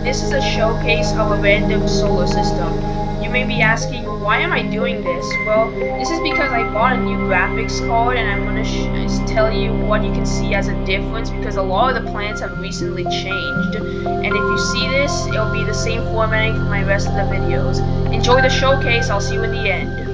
this is a showcase of a random solar system. You may be asking, why am I doing this? Well, this is because I bought a new graphics card and I'm going to tell you what you can see as a difference, because a lot of the planets have recently changed. And if you see this, it'll be the same formatting for my rest of the videos. Enjoy the showcase, I'll see you in the end.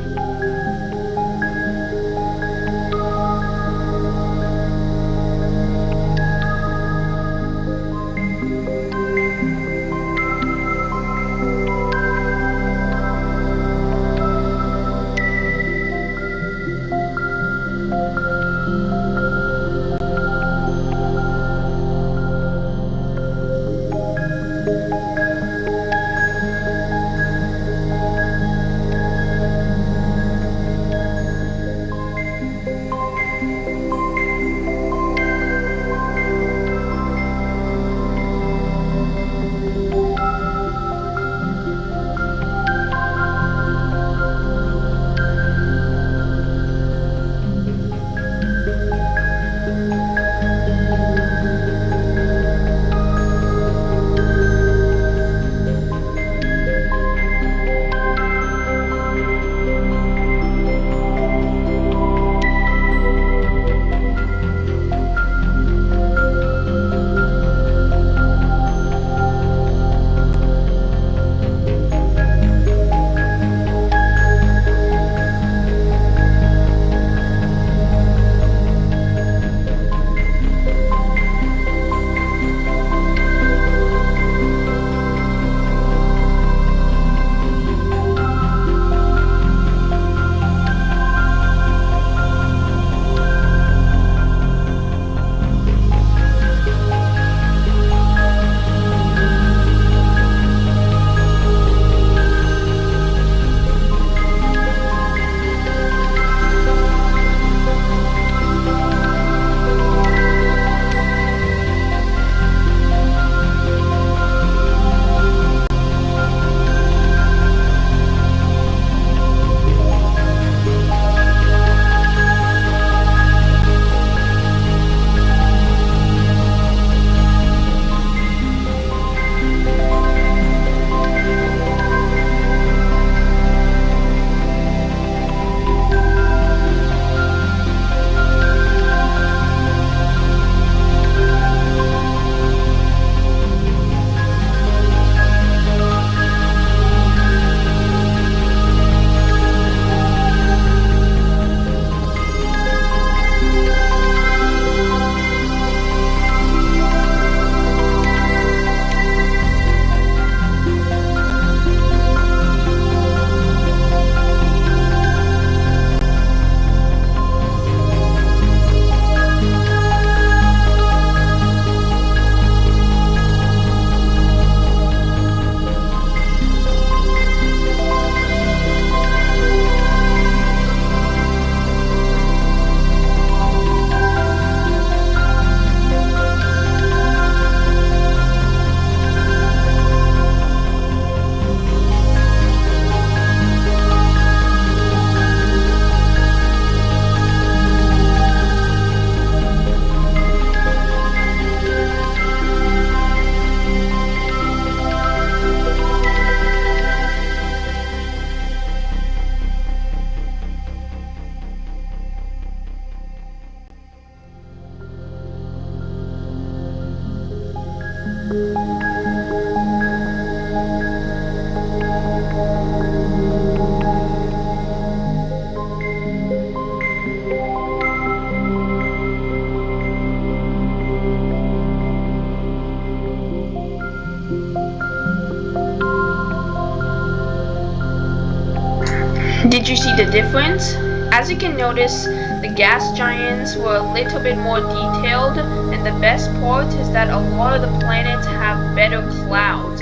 Did you see the difference? As you can notice, the gas giants were a little bit more detailed, and the best part is that a lot of the planets have better clouds.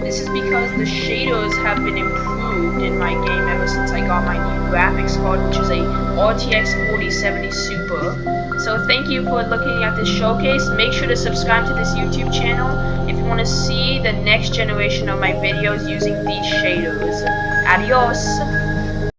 This is because the shaders have been improved in my game ever since I got my new graphics card, which is a RTX 4070 Super. So thank you for looking at this showcase. Make sure to subscribe to this YouTube channel if you want to see the next generation of my videos using these shaders. Adios!